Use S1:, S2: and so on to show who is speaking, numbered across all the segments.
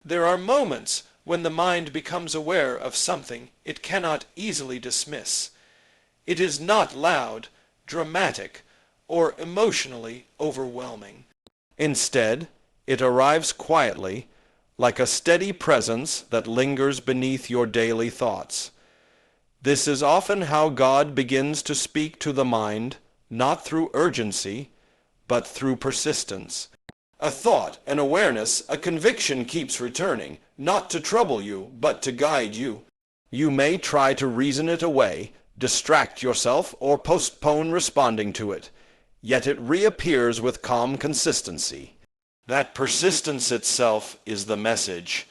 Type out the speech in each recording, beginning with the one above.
S1: There are moments when the mind becomes aware of something it cannot easily dismiss. It is not loud, dramatic, or emotionally overwhelming. Instead, it arrives quietly, like a steady presence that lingers beneath your daily thoughts. This is often how God begins to speak to the mind, not through urgency, but through persistence. A thought, an awareness, a conviction keeps returning, not to trouble you, but to guide you. You may try to reason it away, distract yourself, or postpone responding to it, yet it reappears with calm consistency. That persistence itself is the message.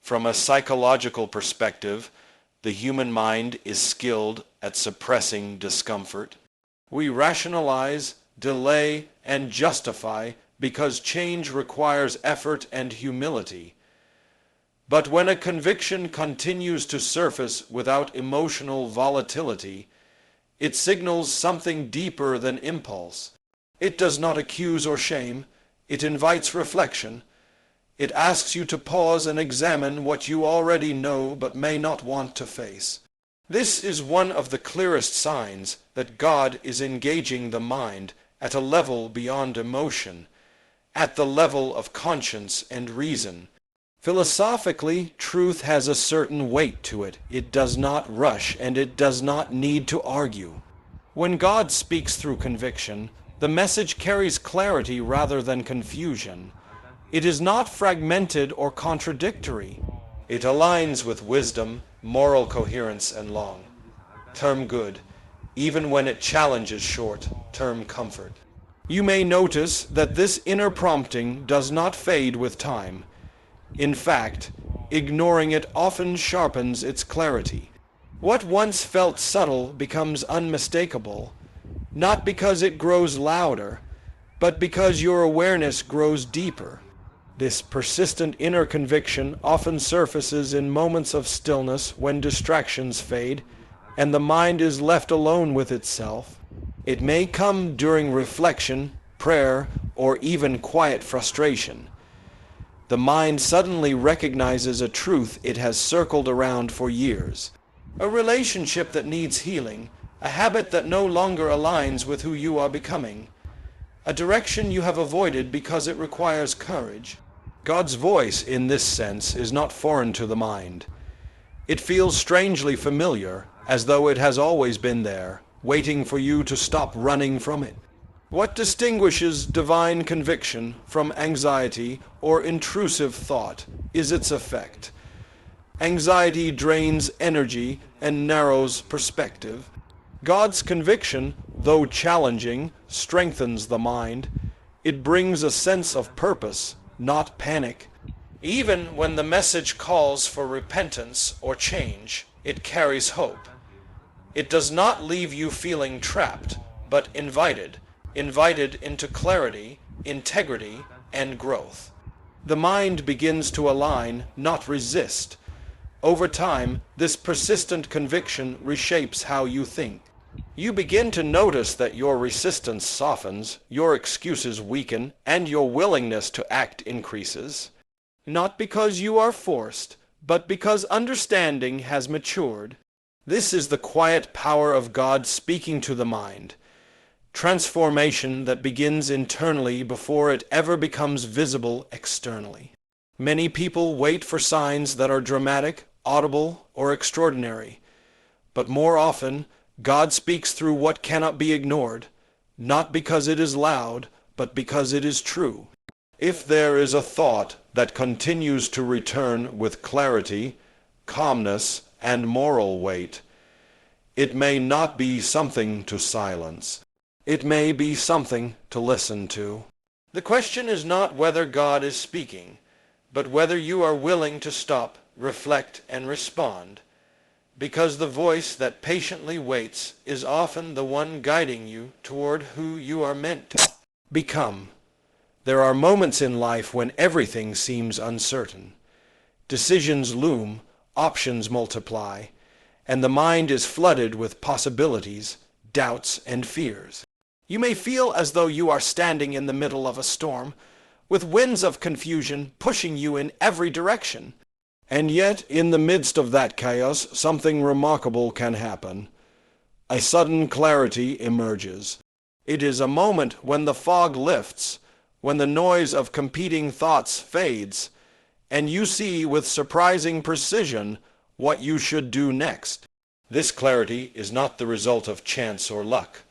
S1: From a psychological perspective, the human mind is skilled at suppressing discomfort. We rationalize, delay, and justify because change requires effort and humility. But when a conviction continues to surface without emotional volatility, it signals something deeper than impulse. It does not accuse or shame. It invites reflection. It asks you to pause and examine what you already know but may not want to face. This is one of the clearest signs that God is engaging the mind at a level beyond emotion, at the level of conscience and reason. Philosophically, truth has a certain weight to it. It does not rush and it does not need to argue. When God speaks through conviction, the message carries clarity rather than confusion. It is not fragmented or contradictory. It aligns with wisdom, moral coherence, and long-term good, even when it challenges short-term comfort. You may notice that this inner prompting does not fade with time. In fact, ignoring it often sharpens its clarity. What once felt subtle becomes unmistakable, not because it grows louder, but because your awareness grows deeper. This persistent inner conviction often surfaces in moments of stillness when distractions fade and the mind is left alone with itself. It may come during reflection, prayer, or even quiet frustration. The mind suddenly recognizes a truth it has circled around for years. A relationship that needs healing, a habit that no longer aligns with who you are becoming, a direction you have avoided because it requires courage. God's voice, in this sense, is not foreign to the mind. It feels strangely familiar, as though it has always been there, waiting for you to stop running from it. What distinguishes divine conviction from anxiety or intrusive thought is its effect. Anxiety drains energy and narrows perspective. God's conviction, though challenging, strengthens the mind. It brings a sense of purpose, not panic. Even when the message calls for repentance or change, it carries hope. It does not leave you feeling trapped, but invited into clarity, integrity, and growth. The mind begins to align, not resist. Over time, this persistent conviction reshapes how you think. You begin to notice that your resistance softens, your excuses weaken, and your willingness to act increases. Not because you are forced, but because understanding has matured. This is the quiet power of God speaking to the mind. Transformation that begins internally before it ever becomes visible externally. Many people wait for signs that are dramatic, audible, or extraordinary. But more often, God speaks through what cannot be ignored, not because it is loud, but because it is true. If there is a thought that continues to return with clarity, calmness, and moral weight, it may not be something to silence. It may be something to listen to. The question is not whether God is speaking, but whether you are willing to stop, reflect, and respond. Because the voice that patiently waits is often the one guiding you toward who you are meant to become. There are moments in life when everything seems uncertain. Decisions loom, options multiply, and the mind is flooded with possibilities, doubts, and fears. You may feel as though you are standing in the middle of a storm, with winds of confusion pushing you in every direction. And yet, in the midst of that chaos, something remarkable can happen. A sudden clarity emerges. It is a moment when the fog lifts, when the noise of competing thoughts fades, and you see with surprising precision what you should do next. This clarity is not the result of chance or luck.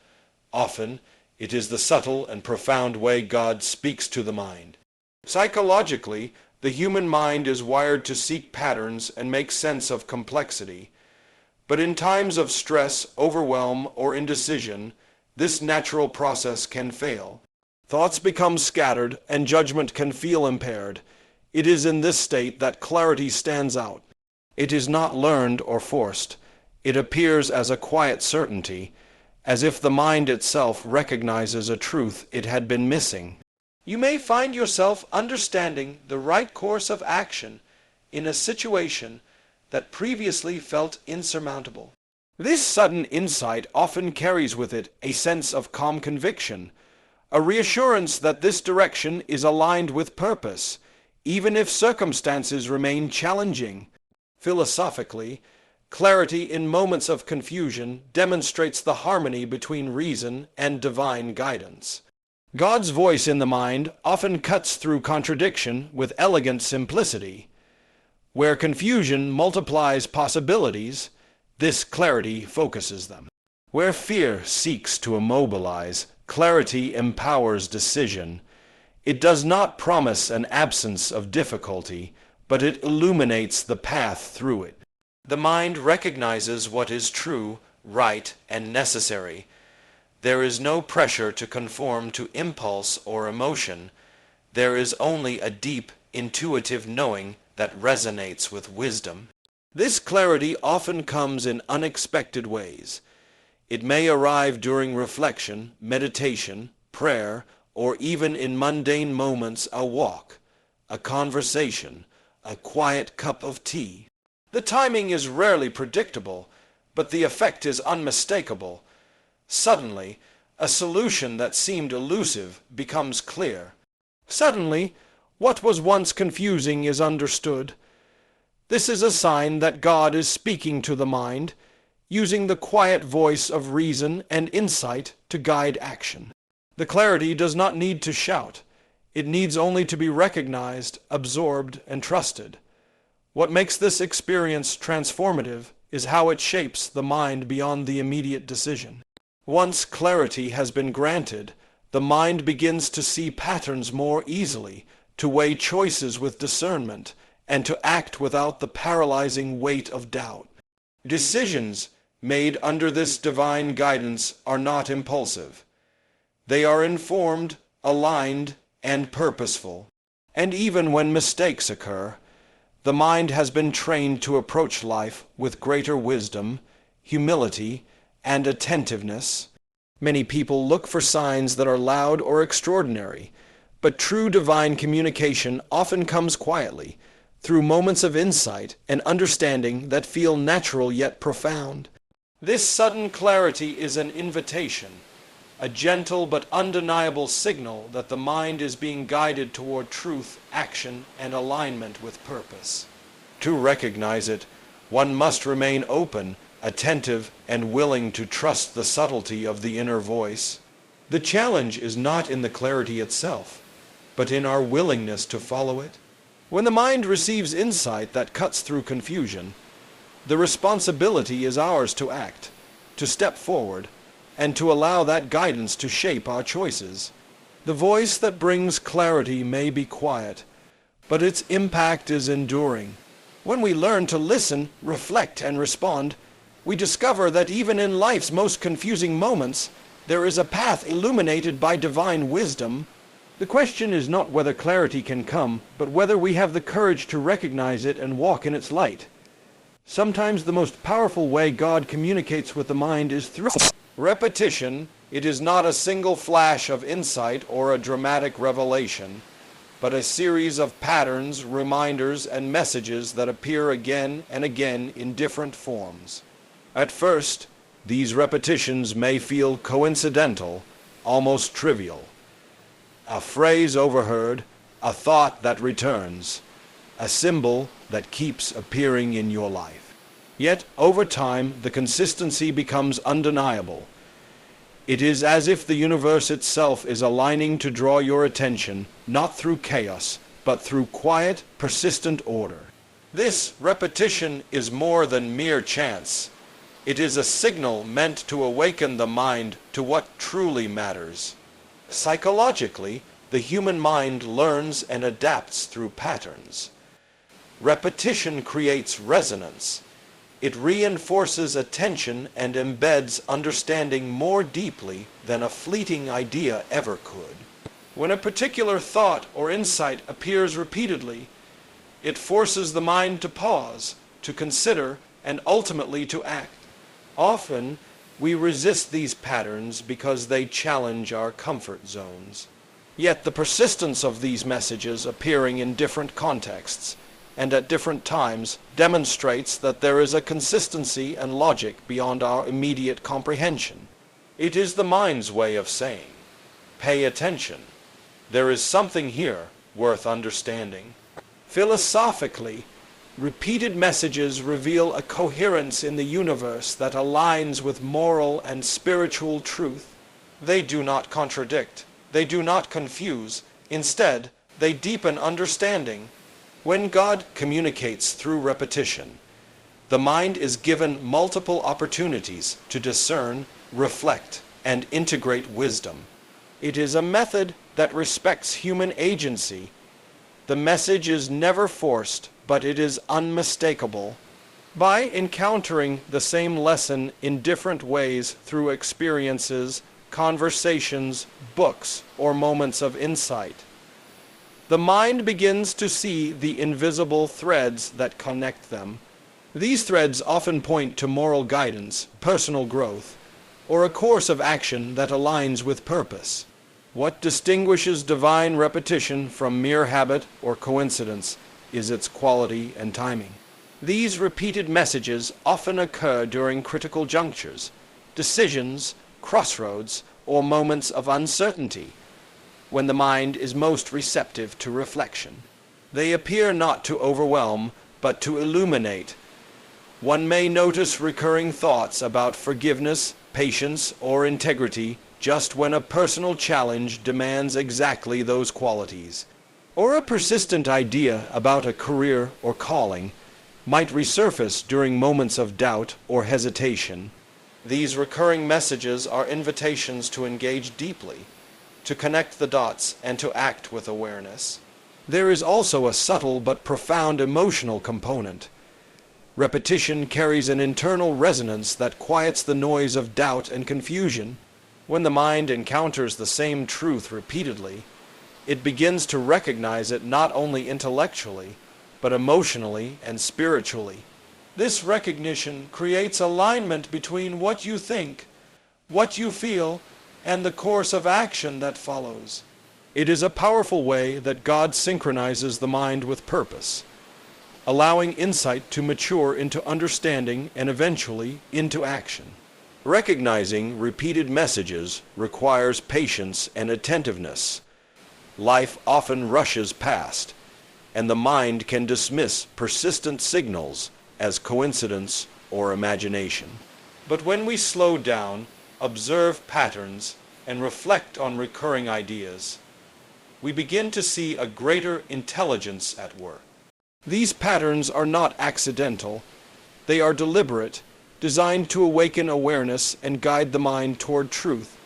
S1: Often, it is the subtle and profound way God speaks to the mind. Psychologically, the human mind is wired to seek patterns and make sense of complexity. But in times of stress, overwhelm, or indecision, this natural process can fail. Thoughts become scattered and judgment can feel impaired. It is in this state that clarity stands out. It is not learned or forced. It appears as a quiet certainty, as if the mind itself recognizes a truth it had been missing. You may find yourself understanding the right course of action in a situation that previously felt insurmountable. This sudden insight often carries with it a sense of calm conviction, a reassurance that this direction is aligned with purpose, even if circumstances remain challenging. Philosophically, clarity in moments of confusion demonstrates the harmony between reason and divine guidance. God's voice in the mind often cuts through contradiction with elegant simplicity. Where confusion multiplies possibilities, this clarity focuses them. Where fear seeks to immobilize, clarity empowers decision. It does not promise an absence of difficulty, but it illuminates the path through it. The mind recognizes what is true, right, and necessary. There is no pressure to conform to impulse or emotion. There is only a deep, intuitive knowing that resonates with wisdom. This clarity often comes in unexpected ways. It may arrive during reflection, meditation, prayer, or even in mundane moments, a walk, a conversation, a quiet cup of tea. The timing is rarely predictable, but the effect is unmistakable. Suddenly, a solution that seemed elusive becomes clear. Suddenly, what was once confusing is understood. This is a sign that God is speaking to the mind, using the quiet voice of reason and insight to guide action. The clarity does not need to shout. It needs only to be recognized, absorbed, and trusted. What makes this experience transformative is how it shapes the mind beyond the immediate decision. Once clarity has been granted, the mind begins to see patterns more easily, to weigh choices with discernment, and to act without the paralyzing weight of doubt. Decisions made under this divine guidance are not impulsive. They are informed, aligned, and purposeful. And even when mistakes occur, the mind has been trained to approach life with greater wisdom, humility, and attentiveness. Many people look for signs that are loud or extraordinary, but true divine communication often comes quietly, through moments of insight and understanding that feel natural yet profound. This sudden clarity is an invitation, a gentle but undeniable signal that the mind is being guided toward truth, action, and alignment with purpose. To recognize it, one must remain open, attentive, and willing to trust the subtlety of the inner voice. The challenge is not in the clarity itself, but in our willingness to follow it. When the mind receives insight that cuts through confusion, the responsibility is ours to act, to step forward, and to allow that guidance to shape our choices. The voice that brings clarity may be quiet, but its impact is enduring. When we learn to listen, reflect, and respond, we discover that even in life's most confusing moments, there is a path illuminated by divine wisdom. The question is not whether clarity can come, but whether we have the courage to recognize it and walk in its light. Sometimes the most powerful way God communicates with the mind is through repetition. It is not a single flash of insight or a dramatic revelation, but a series of patterns, reminders, and messages that appear again and again in different forms. At first, these repetitions may feel coincidental, almost trivial. A phrase overheard, a thought that returns, a symbol that keeps appearing in your life. Yet, over time, the consistency becomes undeniable. It is as if the universe itself is aligning to draw your attention, not through chaos, but through quiet, persistent order. This repetition is more than mere chance. It is a signal meant to awaken the mind to what truly matters. Psychologically, the human mind learns and adapts through patterns. Repetition creates resonance. It reinforces attention and embeds understanding more deeply than a fleeting idea ever could. When a particular thought or insight appears repeatedly, it forces the mind to pause, to consider, and ultimately to act. Often, we resist these patterns because they challenge our comfort zones. Yet the persistence of these messages appearing in different contexts and at different times demonstrates that there is a consistency and logic beyond our immediate comprehension. It is the mind's way of saying, "Pay attention. There is something here worth understanding." Philosophically, repeated messages reveal a coherence in the universe that aligns with moral and spiritual truth. They do not contradict. They do not confuse. Instead, they deepen understanding. When God communicates through repetition, the mind is given multiple opportunities to discern, reflect, and integrate wisdom. It is a method that respects human agency. The message is never forced, but it is unmistakable. By encountering the same lesson in different ways through experiences, conversations, books, or moments of insight, the mind begins to see the invisible threads that connect them. These threads often point to moral guidance, personal growth, or a course of action that aligns with purpose. What distinguishes divine repetition from mere habit or coincidence is its quality and timing. These repeated messages often occur during critical junctures, decisions, crossroads, or moments of uncertainty, when the mind is most receptive to reflection. They appear not to overwhelm, but to illuminate. One may notice recurring thoughts about forgiveness, patience, or integrity just when a personal challenge demands exactly those qualities. Or a persistent idea about a career or calling might resurface during moments of doubt or hesitation. These recurring messages are invitations to engage deeply, to connect the dots, and to act with awareness. There is also a subtle but profound emotional component. Repetition carries an internal resonance that quiets the noise of doubt and confusion. When the mind encounters the same truth repeatedly, it begins to recognize it not only intellectually, but emotionally and spiritually. This recognition creates alignment between what you think, what you feel, and the course of action that follows. It is a powerful way that God synchronizes the mind with purpose, allowing insight to mature into understanding and eventually into action. Recognizing repeated messages requires patience and attentiveness. Life often rushes past, and the mind can dismiss persistent signals as coincidence or imagination. But when we slow down, observe patterns, and reflect on recurring ideas, we begin to see a greater intelligence at work. These patterns are not accidental. They are deliberate, designed to awaken awareness and guide the mind toward truth.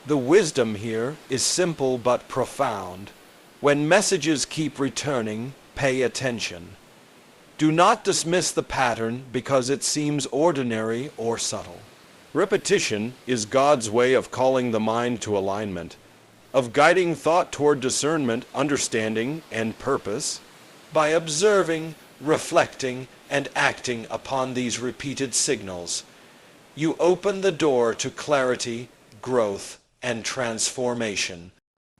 S1: The wisdom here is simple but profound. When messages keep returning, pay attention. Do not dismiss the pattern because it seems ordinary or subtle. Repetition is God's way of calling the mind to alignment, of guiding thought toward discernment, understanding, and purpose. By observing, reflecting, and acting upon these repeated signals, you open the door to clarity, growth, and transformation.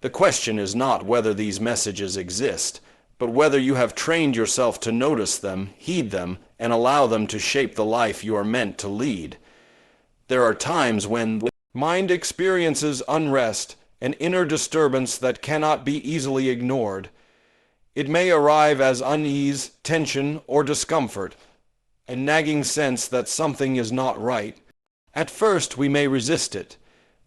S1: The question is not whether these messages exist, but whether you have trained yourself to notice them, heed them, and allow them to shape the life you are meant to lead. There are times when the mind experiences unrest, an inner disturbance that cannot be easily ignored. It may arrive as unease, tension, or discomfort, a nagging sense that something is not right. At first, we may resist it,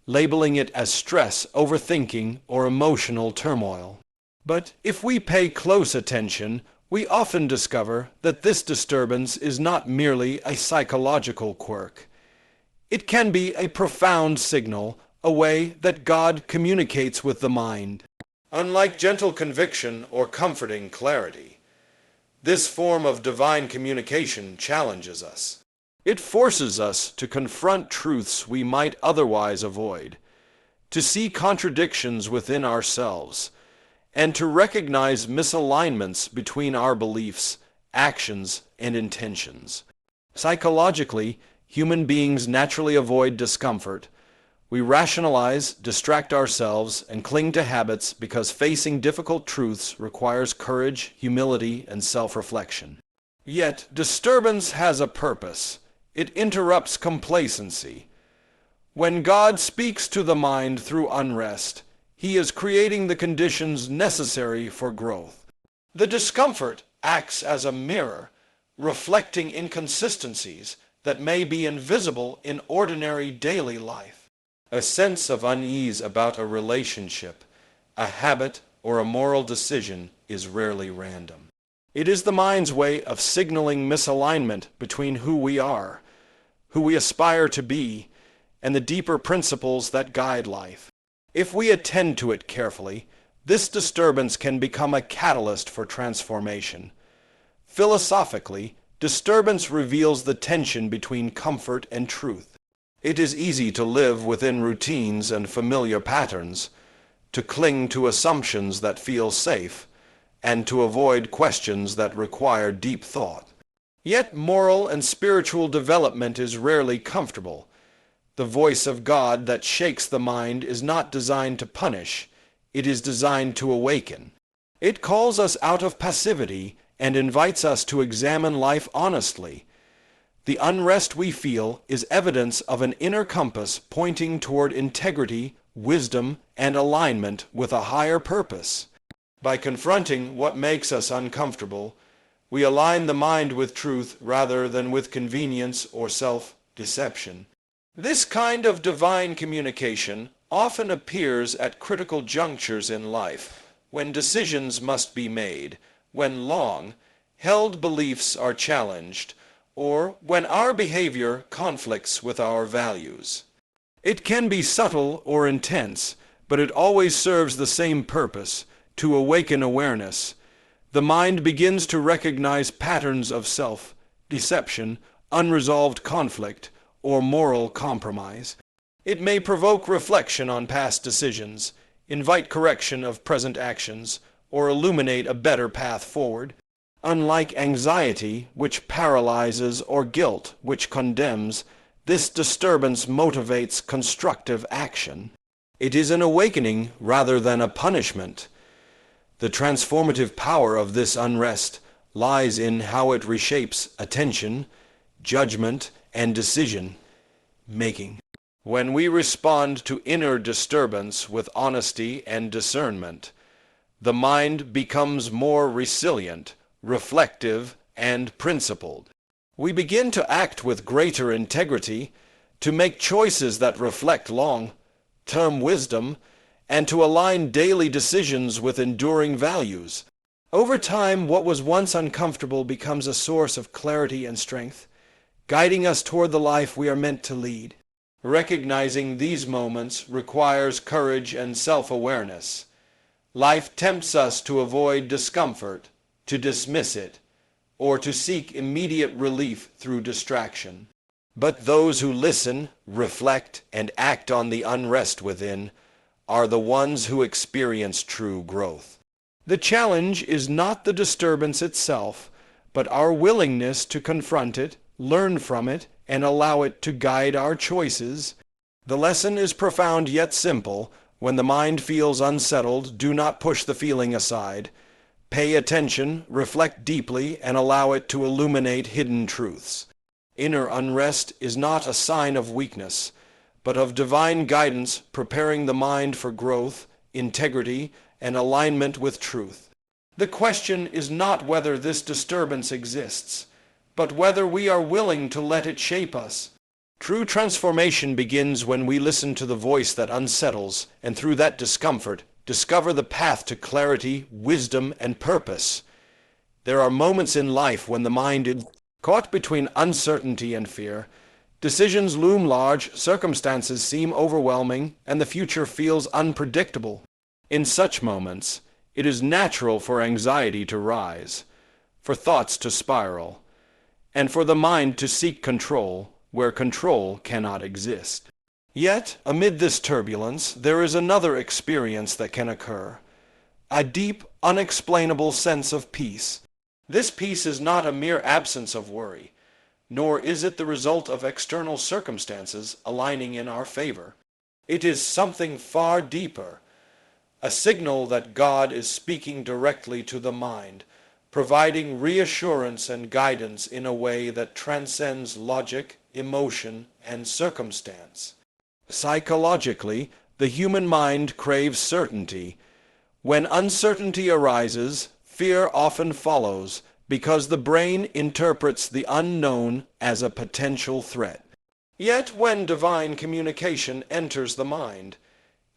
S1: labeling it as stress, overthinking, or emotional turmoil. But if we pay close attention, we often discover that this disturbance is not merely a psychological quirk. It can be a profound signal, a way that God communicates with the mind. Unlike gentle conviction or comforting clarity, this form of divine communication challenges us. It forces us to confront truths we might otherwise avoid, to see contradictions within ourselves, and to recognize misalignments between our beliefs, actions, and intentions. Psychologically, human beings naturally avoid discomfort. We rationalize, distract ourselves, and cling to habits because facing difficult truths requires courage, humility, and self-reflection. Yet, disturbance has a purpose. It interrupts complacency. When God speaks to the mind through unrest, He is creating the conditions necessary for growth. The discomfort acts as a mirror, reflecting inconsistencies that may be invisible in ordinary daily life. A sense of unease about a relationship, a habit, or a moral decision is rarely random. It is the mind's way of signaling misalignment between who we are, who we aspire to be, and the deeper principles that guide life. If we attend to it carefully, this disturbance can become a catalyst for transformation. Philosophically, disturbance reveals the tension between comfort and truth. It is easy to live within routines and familiar patterns, to cling to assumptions that feel safe, and to avoid questions that require deep thought. Yet moral and spiritual development is rarely comfortable. The voice of God that shakes the mind is not designed to punish, it is designed to awaken. It calls us out of passivity and invites us to examine life honestly. The unrest we feel is evidence of an inner compass pointing toward integrity, wisdom, and alignment with a higher purpose. By confronting what makes us uncomfortable, we align the mind with truth rather than with convenience or self-deception. This kind of divine communication often appears at critical junctures in life, when decisions must be made, when long-held beliefs are challenged, or when our behavior conflicts with our values. It can be subtle or intense, but it always serves the same purpose, to awaken awareness. The mind begins to recognize patterns of self-deception, unresolved conflict, or moral compromise. It may provoke reflection on past decisions, invite correction of present actions, or illuminate a better path forward. Unlike anxiety, which paralyzes, or guilt, which condemns, this disturbance motivates constructive action. It is an awakening rather than a punishment. The transformative power of this unrest lies in how it reshapes attention, judgment, and decision-making. When we respond to inner disturbance with honesty and discernment, the mind becomes more resilient, reflective, and principled. We begin to act with greater integrity, to make choices that reflect long-term wisdom, and to align daily decisions with enduring values. Over time, what was once uncomfortable becomes a source of clarity and strength, guiding us toward the life we are meant to lead. Recognizing these moments requires courage and self-awareness. Life tempts us to avoid discomfort, to dismiss it, or to seek immediate relief through distraction. But those who listen, reflect, and act on the unrest within are the ones who experience true growth. The challenge is not the disturbance itself, but our willingness to confront it, learn from it, and allow it to guide our choices. The lesson is profound yet simple. When the mind feels unsettled, do not push the feeling aside. Pay attention, reflect deeply, and allow it to illuminate hidden truths. Inner unrest is not a sign of weakness, but of divine guidance preparing the mind for growth, integrity, and alignment with truth. The question is not whether this disturbance exists, but whether we are willing to let it shape us. True transformation begins when we listen to the voice that unsettles, and through that discomfort, discover the path to clarity, wisdom, and purpose. There are moments in life when the mind is caught between uncertainty and fear. Decisions loom large, circumstances seem overwhelming, and the future feels unpredictable. In such moments, it is natural for anxiety to rise, for thoughts to spiral, and for the mind to seek control where control cannot exist. Yet, amid this turbulence, there is another experience that can occur, a deep, unexplainable sense of peace. This peace is not a mere absence of worry, nor is it the result of external circumstances aligning in our favor. It is something far deeper, a signal that God is speaking directly to the mind, providing reassurance and guidance in a way that transcends logic, emotion, and circumstance. Psychologically, the human mind craves certainty. When uncertainty arises, fear often follows because the brain interprets the unknown as a potential threat. Yet when divine communication enters the mind,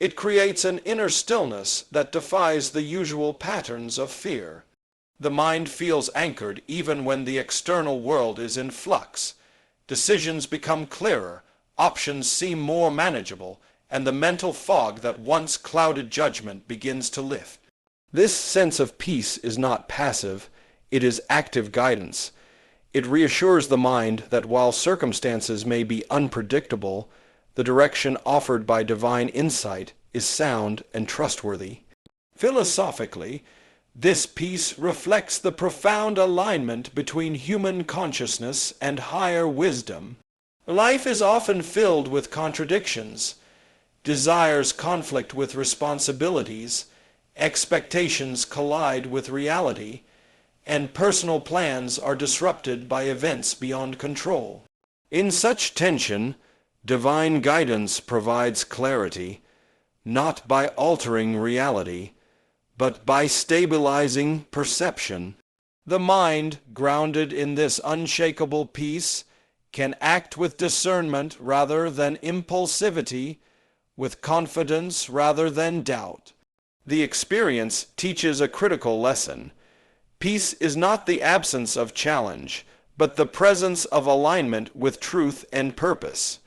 S1: it creates an inner stillness that defies the usual patterns of fear. The mind feels anchored even when the external world is in flux. Decisions become clearer, options seem more manageable, and the mental fog that once clouded judgment begins to lift. This sense of peace is not passive, it is active guidance. It reassures the mind that while circumstances may be unpredictable, the direction offered by divine insight is sound and trustworthy. Philosophically, this peace reflects the profound alignment between human consciousness and higher wisdom. Life is often filled with contradictions. Desires conflict with responsibilities, expectations collide with reality, and personal plans are disrupted by events beyond control. In such tension, divine guidance provides clarity, not by altering reality, but by stabilizing perception. The mind, grounded in this unshakable peace, can act with discernment rather than impulsivity, with confidence rather than doubt. The experience teaches a critical lesson. Peace is not the absence of challenge, but the presence of alignment with truth and purpose.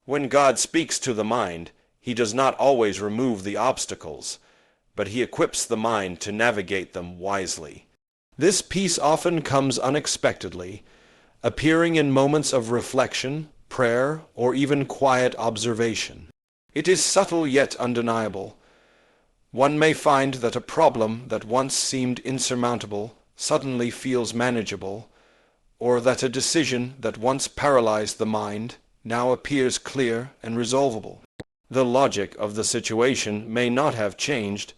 S1: When God speaks to the mind, He does not always remove the obstacles, but He equips the mind to navigate them wisely. This peace often comes unexpectedly, appearing in moments of reflection, prayer, or even quiet observation. It is subtle yet undeniable. One may find that a problem that once seemed insurmountable suddenly feels manageable, or that a decision that once paralyzed the mind now appears clear and resolvable. The logic of the situation may not have changed,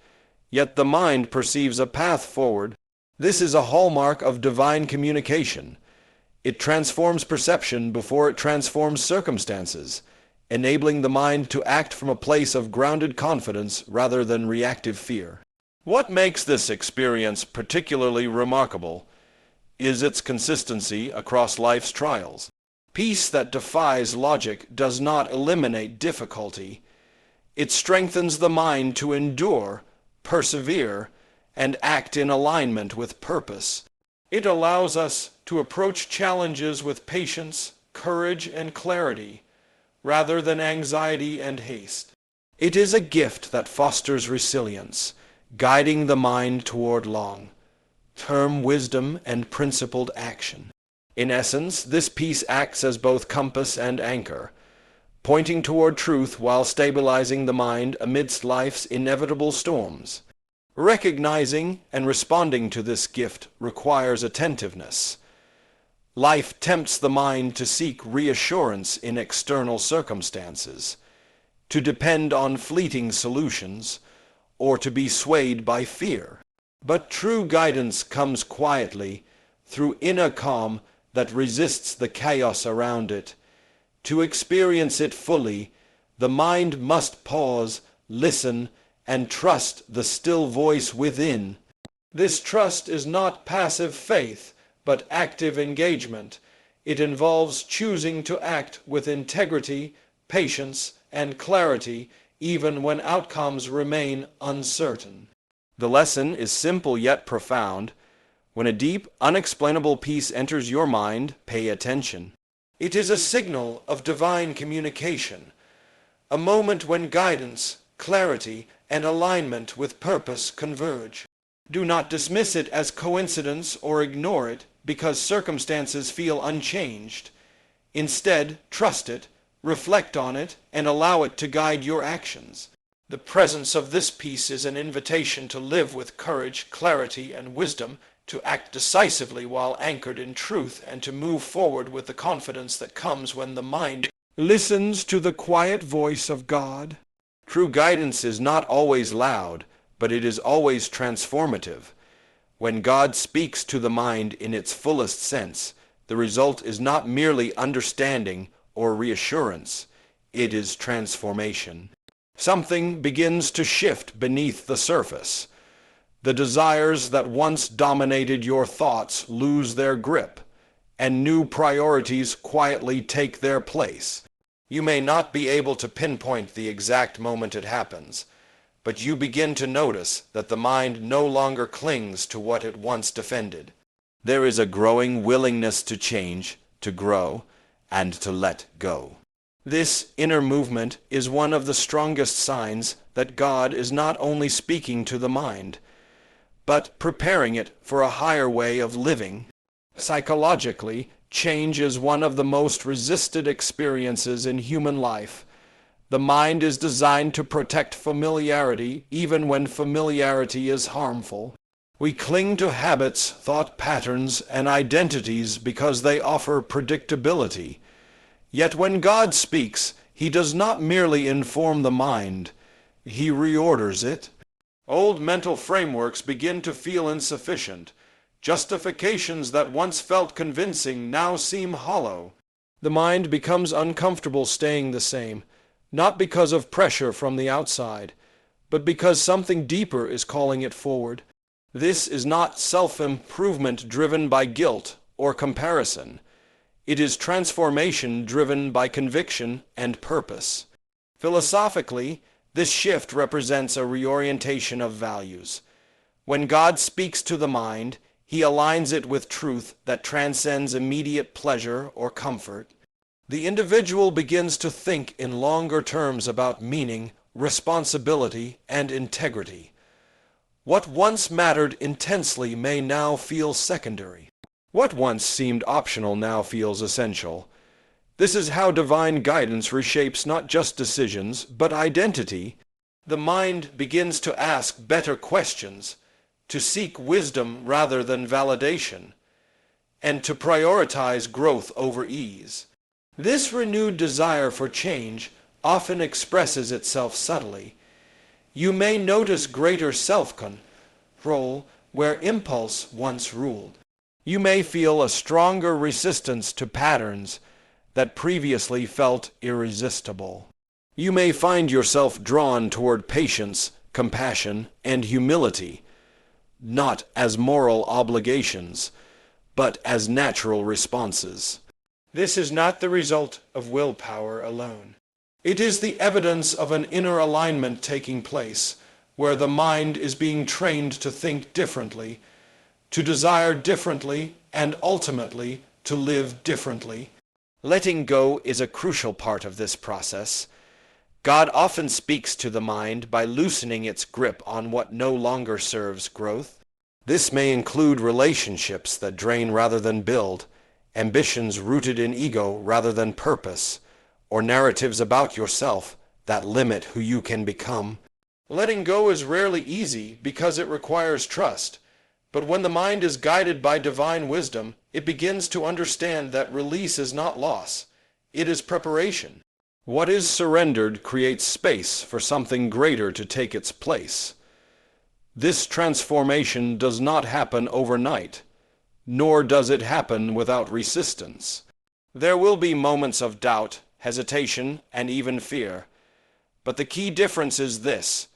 S1: yet the mind perceives a path forward. This is a hallmark of divine communication. It transforms perception before it transforms circumstances, enabling the mind to act from a place of grounded confidence rather than reactive fear. What makes this experience particularly remarkable is its consistency across life's trials. Peace that defies logic does not eliminate difficulty. It strengthens the mind to endure, persevere, and act in alignment with purpose. It allows us to approach challenges with patience, courage, and clarity, rather than anxiety and haste. It is a gift that fosters resilience, guiding the mind toward long-term wisdom and principled action. In essence, this peace acts as both compass and anchor, pointing toward truth while stabilizing the mind amidst life's inevitable storms. Recognizing and responding to this gift requires attentiveness. Life tempts the mind to seek reassurance in external circumstances, to depend on fleeting solutions, or to be swayed by fear. But true guidance comes quietly, through inner calm that resists the chaos around it. To experience it fully, the mind must pause, listen, and trust the still voice within. This trust is not passive faith, but active engagement. It involves choosing to act with integrity, patience, and clarity, even when outcomes remain uncertain. The lesson is simple yet profound. When a deep, unexplainable peace enters your mind, pay attention. It is a signal of divine communication, a moment when guidance, clarity, and alignment with purpose converge. Do not dismiss it as coincidence or ignore it because circumstances feel unchanged. Instead, trust it, reflect on it, and allow it to guide your actions. The presence of this peace is an invitation to live with courage, clarity, and wisdom, to act decisively while anchored in truth, and to move forward with the confidence that comes when the mind listens to the quiet voice of God. True guidance is not always loud, but it is always transformative. When God speaks to the mind in its fullest sense, the result is not merely understanding or reassurance, it is transformation. Something begins to shift beneath the surface. The desires that once dominated your thoughts lose their grip, and new priorities quietly take their place. You may not be able to pinpoint the exact moment it happens, but you begin to notice that the mind no longer clings to what it once defended. There is a growing willingness to change, to grow, and to let go. This inner movement is one of the strongest signs that God is not only speaking to the mind, but preparing it for a higher way of living. Psychologically, change is one of the most resisted experiences in human life. The mind is designed to protect familiarity even when familiarity is harmful. We cling to habits, thought patterns, and identities because they offer predictability. Yet when God speaks, He does not merely inform the mind, He reorders it. Old mental frameworks begin to feel insufficient. Justifications that once felt convincing now seem hollow. The mind becomes uncomfortable staying the same, not because of pressure from the outside, but because something deeper is calling it forward. This is not self-improvement driven by guilt or comparison. It is transformation driven by conviction and purpose. Philosophically, this shift represents a reorientation of values. When God speaks to the mind, He aligns it with truth that transcends immediate pleasure or comfort. The individual begins to think in longer terms about meaning, responsibility, and integrity. What once mattered intensely may now feel secondary. What once seemed optional now feels essential. This is how divine guidance reshapes not just decisions, but identity. The mind begins to ask better questions, to seek wisdom rather than validation, and to prioritize growth over ease. This renewed desire for change often expresses itself subtly. You may notice greater self-control where impulse once ruled. You may feel a stronger resistance to patterns that previously felt irresistible. You may find yourself drawn toward patience, compassion, and humility, not as moral obligations, but as natural responses. This is not the result of willpower alone. It is the evidence of an inner alignment taking place, where the mind is being trained to think differently, to desire differently, and ultimately to live differently. Letting go is a crucial part of this process. God often speaks to the mind by loosening its grip on what no longer serves growth. This may include relationships that drain rather than build, ambitions rooted in ego rather than purpose, or narratives about yourself that limit who you can become. Letting go is rarely easy because it requires trust, but when the mind is guided by divine wisdom, it begins to understand that release is not loss, it is preparation. What is surrendered creates space for something greater to take its place. This transformation does not happen overnight, nor does it happen without resistance. There will be moments of doubt, hesitation, and even fear. But the key difference is this: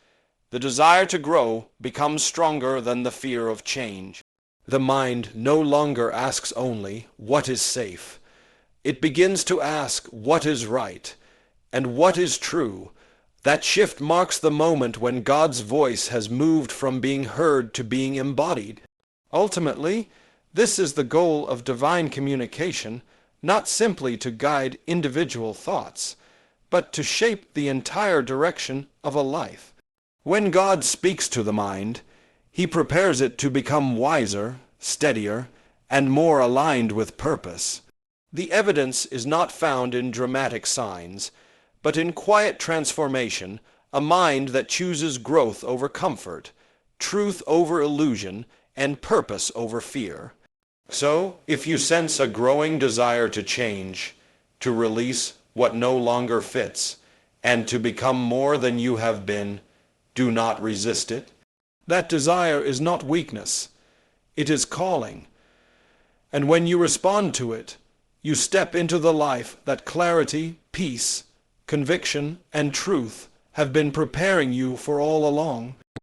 S1: The desire to grow becomes stronger than the fear of change. The mind no longer asks only, what is safe? It begins to ask, what is right? And what is true? That shift marks the moment when God's voice has moved from being heard to being embodied. Ultimately, this is the goal of divine communication, not simply to guide individual thoughts, but to shape the entire direction of a life. When God speaks to the mind, He prepares it to become wiser, steadier, and more aligned with purpose. The evidence is not found in dramatic signs, but in quiet transformation, a mind that chooses growth over comfort, truth over illusion, and purpose over fear. So, if you sense a growing desire to change, to release what no longer fits, and to become more than you have been, do not resist it. That desire is not weakness. It is calling. And when you respond to it, you step into the life that clarity, peace, conviction, and truth have been preparing you for all along.